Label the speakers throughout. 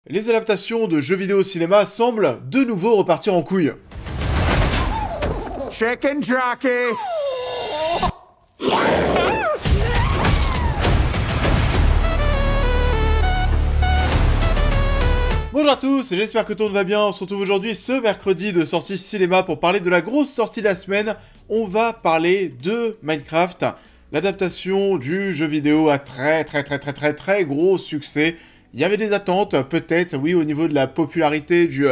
Speaker 1: Les adaptations de jeux vidéo au cinéma semblent de nouveau repartir en couille.
Speaker 2: Chicken jockey!
Speaker 1: Bonjour à tous et j'espère que tout le monde va bien. On se retrouve aujourd'hui ce mercredi de sortie cinéma pour parler de la grosse sortie de la semaine. On va parler de Minecraft, l'adaptation du jeu vidéo à très gros succès. Il y avait des attentes, peut-être, oui, au niveau de la popularité du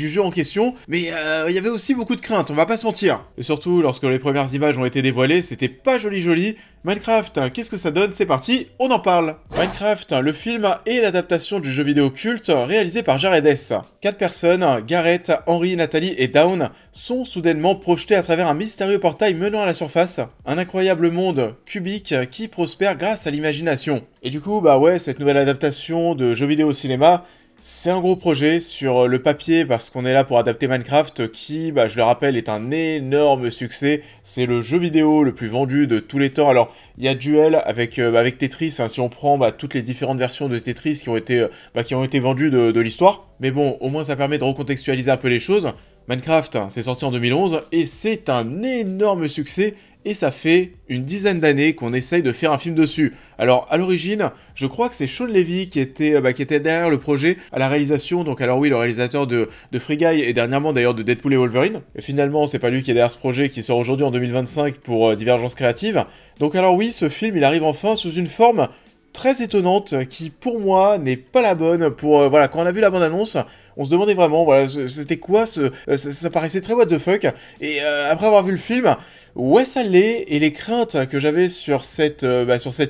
Speaker 1: jeu en question, mais il y avait aussi beaucoup de craintes, on va pas se mentir. Et surtout, lorsque les premières images ont été dévoilées, c'était pas joli. Minecraft, qu'est-ce que ça donne? C'est parti, on en parle. Minecraft, le film et l'adaptation du jeu vidéo culte réalisé par Jared S. 4 personnes, Gareth, Henry, Nathalie et Dawn, sont soudainement projetées à travers un mystérieux portail menant à la surface. Un incroyable monde cubique qui prospère grâce à l'imagination. Et du coup, cette nouvelle adaptation de jeux vidéo au cinéma, c'est un gros projet sur le papier parce qu'on est là pour adapter Minecraft qui, je le rappelle, est un énorme succès. C'est le jeu vidéo le plus vendu de tous les temps. Alors, il y a duel avec Tetris, hein, si on prend toutes les différentes versions de Tetris qui ont été vendues de l'histoire. Mais bon, au moins ça permet de recontextualiser un peu les choses. Minecraft, c'est sorti en 2011 et c'est un énorme succès. Et ça fait une dizaine d'années qu'on essaye de faire un film dessus. Alors, à l'origine, je crois que c'est Shawn Levy qui était derrière le projet à la réalisation. Donc, alors oui, le réalisateur de Free Guy et dernièrement d'ailleurs de Deadpool et Wolverine. Et finalement, c'est pas lui qui est derrière ce projet qui sort aujourd'hui en 2025 pour Divergence Créative. Donc, alors oui, ce film, il arrive enfin sous une forme très étonnante qui, pour moi, n'est pas la bonne. Quand on a vu la bande-annonce, on se demandait vraiment, c'était quoi ça paraissait très what the fuck. Et après avoir vu le film, ouais, ça l'est, et les craintes que j'avais sur cette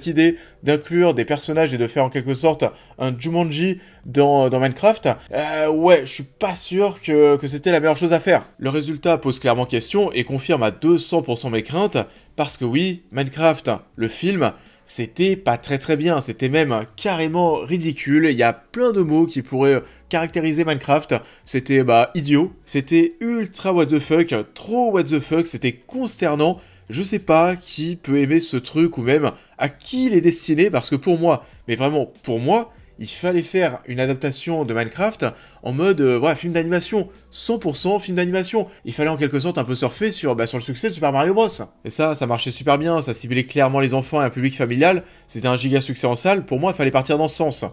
Speaker 1: idée d'inclure des personnages et de faire en quelque sorte un Jumanji dans Minecraft, je suis pas sûr que c'était la meilleure chose à faire. Le résultat pose clairement question et confirme à 200% mes craintes, parce que oui, Minecraft, le film, c'était pas très bien, c'était même carrément ridicule, il y a plein de mots qui pourraient caractériser Minecraft, c'était idiot, c'était ultra what the fuck, trop what the fuck, c'était consternant, je sais pas qui peut aimer ce truc ou même à qui il est destiné, parce que pour moi, mais vraiment pour moi, il fallait faire une adaptation de Minecraft en mode film d'animation, 100% film d'animation. Il fallait en quelque sorte un peu surfer sur le succès de Super Mario Bros. Et ça marchait super bien, ça ciblait clairement les enfants et un public familial, c'était un giga succès en salle, pour moi il fallait partir dans ce sens.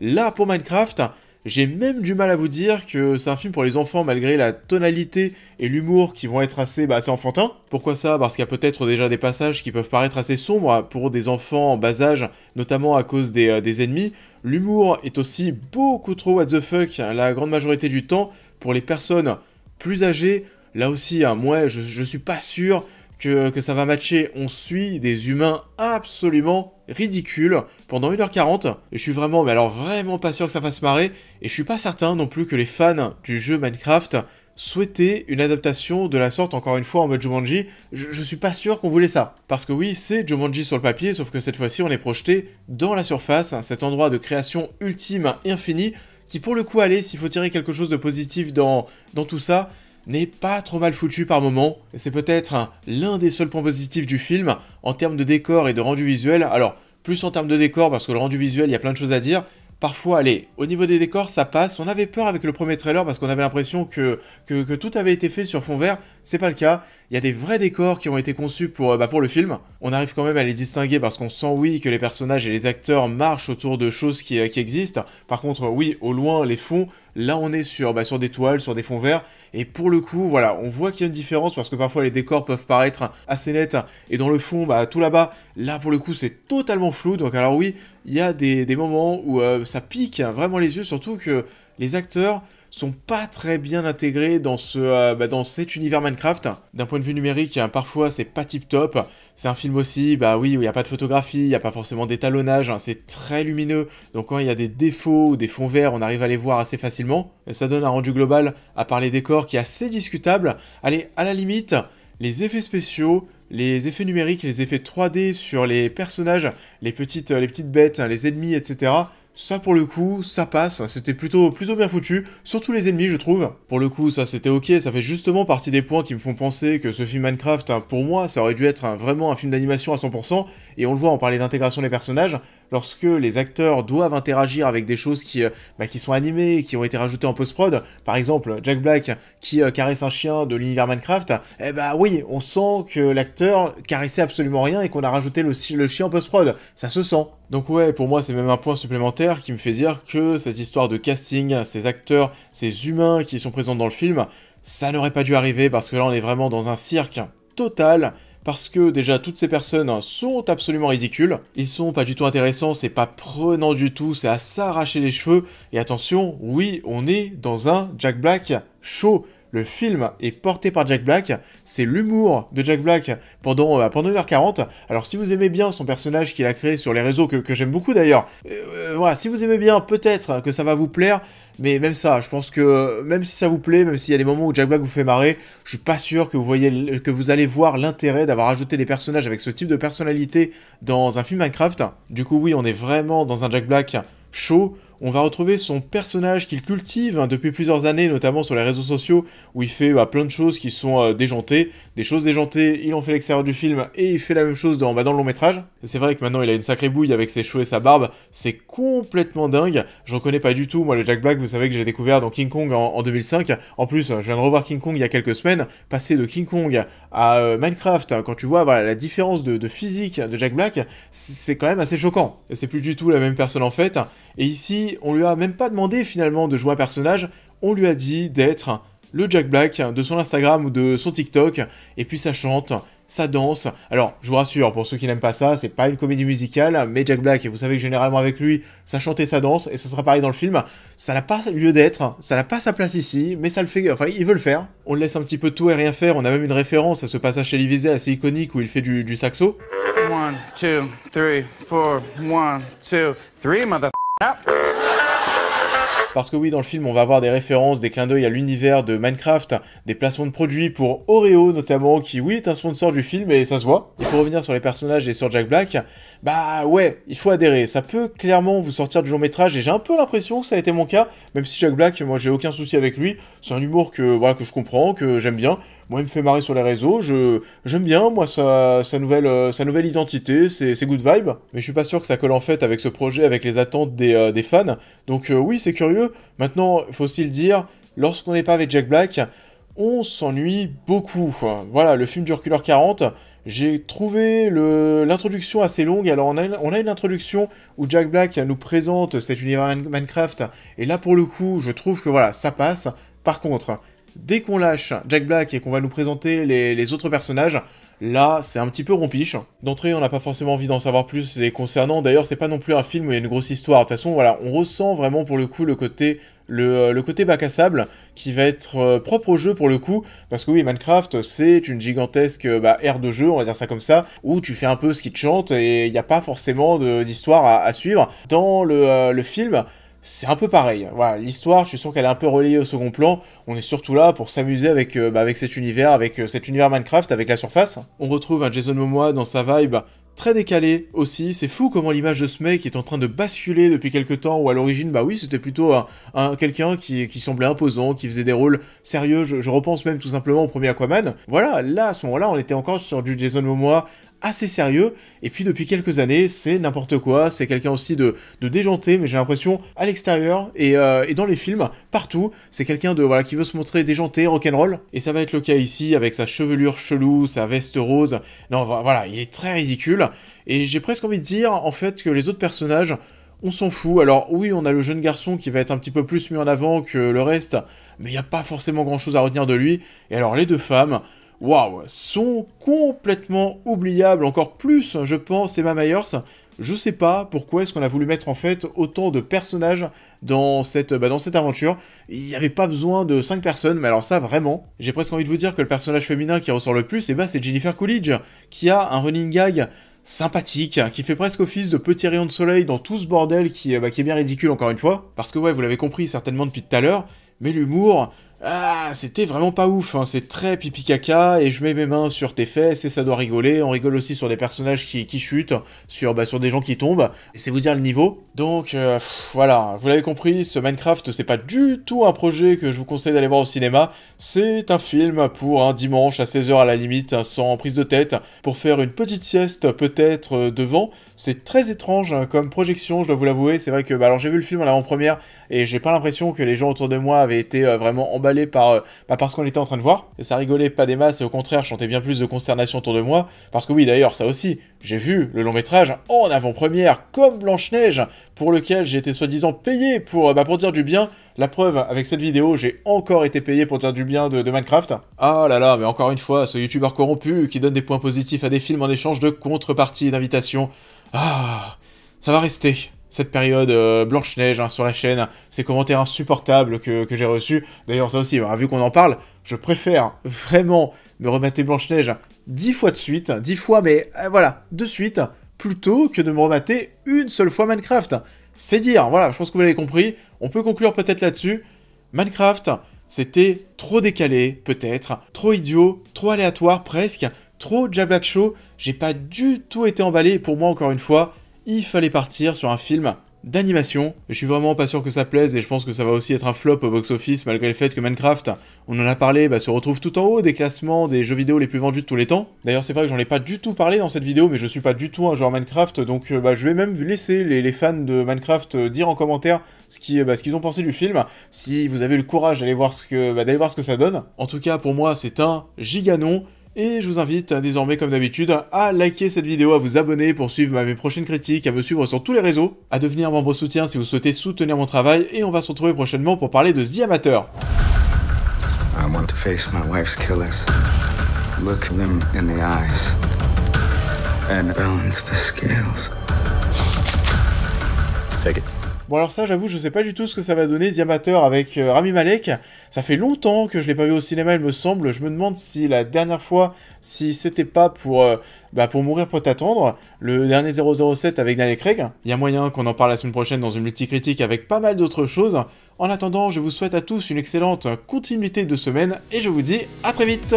Speaker 1: Là pour Minecraft, j'ai même du mal à vous dire que c'est un film pour les enfants malgré la tonalité et l'humour qui vont être assez enfantins. Pourquoi ça? Parce qu'il y a peut-être déjà des passages qui peuvent paraître assez sombres pour des enfants en bas âge, notamment à cause des ennemis. L'humour est aussi beaucoup trop what the fuck la grande majorité du temps. Pour les personnes plus âgées, là aussi, moi je suis pas sûr que ça va matcher. On suit des humains absolument ridicules pendant 1h40 et je suis vraiment pas sûr que ça fasse marrer, et je suis pas certain non plus que les fans du jeu Minecraft souhaitaient une adaptation de la sorte, encore une fois en mode Jumanji. Je suis pas sûr qu'on voulait ça, parce que oui, c'est Jumanji sur le papier, sauf que cette fois-ci on est projeté dans la surface, cet endroit de création ultime et infini qui, pour le coup, allez, s'il faut tirer quelque chose de positif dans tout ça, n'est pas trop mal foutu par moment. C'est peut-être l'un des seuls points positifs du film en termes de décor et de rendu visuel. Alors, plus en termes de décor, parce que le rendu visuel, il y a plein de choses à dire. Parfois, allez, au niveau des décors, ça passe. On avait peur avec le premier trailer parce qu'on avait l'impression que tout avait été fait sur fond vert. C'est pas le cas. Il y a des vrais décors qui ont été conçus pour le film. On arrive quand même à les distinguer parce qu'on sent, oui, que les personnages et les acteurs marchent autour de choses qui existent. Par contre, oui, au loin, les fonds, là on est sur des toiles, sur des fonds verts. Et pour le coup, on voit qu'il y a une différence parce que parfois les décors peuvent paraître assez nets. Et dans le fond, tout là-bas, là pour le coup, c'est totalement flou. Donc alors oui, il y a des moments où ça pique vraiment les yeux, surtout que les acteurs sont pas très bien intégrés dans cet univers Minecraft. D'un point de vue numérique, parfois c'est pas tip top. C'est un film aussi, où il n'y a pas de photographie, il n'y a pas forcément d'étalonnage, c'est très lumineux. Donc quand il y a des défauts ou des fonds verts, on arrive à les voir assez facilement. Et ça donne un rendu global, à part les décors, qui est assez discutable. Allez, à la limite, les effets spéciaux, les effets numériques, les effets 3D sur les personnages, les petites bêtes, les ennemis, etc., ça pour le coup, ça passe, c'était plutôt bien foutu, surtout les ennemis je trouve. Pour le coup ça c'était ok, ça fait justement partie des points qui me font penser que ce film Minecraft, pour moi, ça aurait dû être vraiment un film d'animation à 100%, et on le voit, on parlait d'intégration des personnages. lorsque les acteurs doivent interagir avec des choses qui sont animées, qui ont été rajoutées en post-prod, par exemple Jack Black qui caresse un chien de l'univers Minecraft, eh bah oui, on sent que l'acteur caressait absolument rien et qu'on a rajouté le chien en post-prod, ça se sent. Donc ouais, pour moi c'est même un point supplémentaire qui me fait dire que cette histoire de casting, ces acteurs, ces humains qui sont présents dans le film, ça n'aurait pas dû arriver parce que là on est vraiment dans un cirque total, parce que déjà toutes ces personnes sont absolument ridicules, ils sont pas du tout intéressants, c'est pas prenant du tout, c'est à s'arracher les cheveux, et attention, oui, on est dans un Jack Black show. Le film est porté par Jack Black, c'est l'humour de Jack Black pendant 1h40. Alors si vous aimez bien son personnage qu'il a créé sur les réseaux, que j'aime beaucoup d'ailleurs, voilà, si vous aimez bien, peut-être que ça va vous plaire, mais même ça, je pense que même si ça vous plaît, même s'il y a des moments où Jack Black vous fait marrer, je suis pas sûr que vous allez voir l'intérêt d'avoir ajouté des personnages avec ce type de personnalité dans un film Minecraft. Du coup oui, on est vraiment dans un Jack Black show. On va retrouver son personnage qu'il cultive depuis plusieurs années, notamment sur les réseaux sociaux, où il fait plein de choses qui sont déjantées. Des choses déjantées, il en fait l'extérieur du film, et il fait la même chose dans le long-métrage. Et c'est vrai que maintenant il a une sacrée bouille avec ses cheveux et sa barbe, c'est complètement dingue. J'en connais pas du tout, moi le Jack Black, vous savez que j'ai découvert dans King Kong en 2005. En plus, je viens de revoir King Kong il y a quelques semaines. Passer de King Kong à Minecraft, quand tu vois voilà, la différence de physique de Jack Black, c'est quand même assez choquant. Et c'est plus du tout la même personne en fait. Et ici, on lui a même pas demandé finalement de jouer un personnage, on lui a dit d'être le Jack Black de son Instagram ou de son TikTok, et puis ça chante, ça danse. Alors, je vous rassure, pour ceux qui n'aiment pas ça, c'est pas une comédie musicale, mais Jack Black, et vous savez que généralement avec lui, ça chante et ça danse, et ça sera pareil dans le film. Ça n'a pas lieu d'être, ça n'a pas sa place ici, mais ça le fait, enfin, il veut le faire. On le laisse un petit peu tout et rien faire, on a même une référence à ce passage chez Livizé assez iconique où il fait du saxo.
Speaker 2: 1, 2, 3, 4, 1, 2, 3, mother...
Speaker 1: Parce que oui, dans le film, on va avoir des références, des clins d'œil à l'univers de Minecraft, des placements de produits pour Oreo notamment, qui oui est un sponsor du film et ça se voit. Et pour revenir sur les personnages et sur Jack Black, bah ouais, il faut adhérer. Ça peut clairement vous sortir du long métrage et j'ai un peu l'impression que ça a été mon cas, même si Jack Black, moi j'ai aucun souci avec lui. C'est un humour que je comprends, que j'aime bien. Moi, il me fait marrer sur les réseaux, j'aime bien, moi, sa nouvelle identité, c'est good vibe, mais je suis pas sûr que ça colle en fait avec ce projet, avec les attentes des fans, donc oui, c'est curieux. Maintenant, il faut aussi le dire, lorsqu'on n'est pas avec Jack Black, on s'ennuie beaucoup. Voilà, le film dure 1h40, j'ai trouvé l'introduction assez longue, alors on a une introduction où Jack Black nous présente cet univers Minecraft, et là, pour le coup, je trouve que voilà, ça passe. Par contre, dès qu'on lâche Jack Black et qu'on va nous présenter les autres personnages, là, c'est un petit peu rompiche. D'entrée, on n'a pas forcément envie d'en savoir plus les concernant. D'ailleurs, c'est pas non plus un film où il y a une grosse histoire. De toute façon, voilà, on ressent vraiment pour le coup le côté bac à sable qui va être propre au jeu pour le coup, parce que oui, Minecraft, c'est une gigantesque aire de jeu, on va dire ça comme ça, où tu fais un peu ce qui te chante et il n'y a pas forcément d'histoire à suivre. Dans le film, c'est un peu pareil. Voilà, l'histoire, je sens qu'elle est un peu relayée au second plan. On est surtout là pour s'amuser avec cet univers Minecraft, avec la surface. On retrouve un Jason Momoa dans sa vibe très décalée aussi. C'est fou comment l'image de ce mec est en train de basculer depuis quelques temps, où à l'origine, bah oui, c'était plutôt quelqu'un qui semblait imposant, qui faisait des rôles sérieux. Je repense même tout simplement au premier Aquaman. Voilà, là, à ce moment-là, on était encore sur du Jason Momoa assez sérieux, et puis depuis quelques années, c'est n'importe quoi, c'est quelqu'un aussi de déjanté, mais j'ai l'impression, à l'extérieur, et dans les films, partout, c'est quelqu'un qui veut se montrer déjanté, rock'n'roll, et ça va être le cas ici, avec sa chevelure chelou, sa veste rose, non, voilà, il est très ridicule, et j'ai presque envie de dire, en fait, que les autres personnages, on s'en fout. Alors oui, on a le jeune garçon qui va être un petit peu plus mis en avant que le reste, mais il n'y a pas forcément grand-chose à retenir de lui, et alors les deux femmes, waouh, sont complètement oubliables, encore plus, je pense, Emma Myers. Je sais pas pourquoi est-ce qu'on a voulu mettre en fait autant de personnages dans cette aventure. Il n'y avait pas besoin de 5 personnes, mais alors ça vraiment. J'ai presque envie de vous dire que le personnage féminin qui ressort le plus, c'est Jennifer Coolidge, qui a un running gag sympathique, qui fait presque office de petit rayon de soleil dans tout ce bordel qui est bien ridicule encore une fois. Parce que ouais, vous l'avez compris certainement depuis tout à l'heure, mais l'humour, Ah, c'était vraiment pas ouf, hein. C'est très pipi caca, et je mets mes mains sur tes fesses, et ça doit rigoler. On rigole aussi sur des personnages qui chutent, sur des gens qui tombent, et c'est vous dire le niveau. Donc, voilà, vous l'avez compris, ce Minecraft, c'est pas du tout un projet que je vous conseille d'aller voir au cinéma. C'est un film pour un dimanche à 16 h à la limite, sans prise de tête, pour faire une petite sieste peut-être devant. C'est très étrange comme projection, je dois vous l'avouer. C'est vrai que, alors j'ai vu le film en avant-première, et j'ai pas l'impression que les gens autour de moi avaient été vraiment emballés par ce qu'on était en train de voir. Et ça rigolait pas des masses, et au contraire, je sentais bien plus de consternation autour de moi. Parce que oui, d'ailleurs, ça aussi, j'ai vu le long métrage en avant-première, comme Blanche-Neige, pour lequel j'ai été soi-disant payé pour dire du bien. La preuve, avec cette vidéo, j'ai encore été payé pour dire du bien de Minecraft. Ah là là, mais encore une fois, ce youtubeur corrompu qui donne des points positifs à des films en échange de contrepartie et d'invitation. Ah, ça va rester. Cette période Blanche-Neige sur la chaîne, ces commentaires insupportables que j'ai reçus. D'ailleurs, ça aussi, vu qu'on en parle, je préfère vraiment me remater Blanche-Neige 10 fois de suite, 10 fois, mais voilà, de suite, plutôt que de me remater une seule fois Minecraft. C'est dire, voilà, je pense que vous l'avez compris, on peut conclure peut-être là-dessus. Minecraft, c'était trop décalé, peut-être, trop idiot, trop aléatoire presque, trop Jack Black Show, j'ai pas du tout été emballé, pour moi encore une fois, il fallait partir sur un film d'animation. Je suis vraiment pas sûr que ça plaise, et je pense que ça va aussi être un flop au box-office, malgré le fait que Minecraft, on en a parlé, se retrouve tout en haut des classements des jeux vidéo les plus vendus de tous les temps. D'ailleurs, c'est vrai que j'en ai pas du tout parlé dans cette vidéo, mais je suis pas du tout un joueur Minecraft, donc je vais même laisser les fans de Minecraft dire en commentaire ce qu'ils ont pensé du film, si vous avez le courage d'aller voir ce que ça donne. En tout cas, pour moi, c'est un giganon. Et je vous invite désormais, comme d'habitude, à liker cette vidéo, à vous abonner pour suivre mes prochaines critiques, à me suivre sur tous les réseaux, à devenir membre soutien si vous souhaitez soutenir mon travail, et on va se retrouver prochainement pour parler de The Amateur.
Speaker 3: I want to face my wife's killers, look them in the eyes, and balance the scales. Take it.
Speaker 1: Bon alors ça, j'avoue, je sais pas du tout ce que ça va donner, The Amateur avec Rami Malek. Ça fait longtemps que je l'ai pas vu au cinéma, il me semble. Je me demande si la dernière fois, si c'était pas pour mourir pour t'attendre, le dernier 007 avec Daniel Craig. Il y a moyen qu'on en parle la semaine prochaine dans une multicritique avec pas mal d'autres choses. En attendant, je vous souhaite à tous une excellente continuité de semaine et je vous dis à très vite.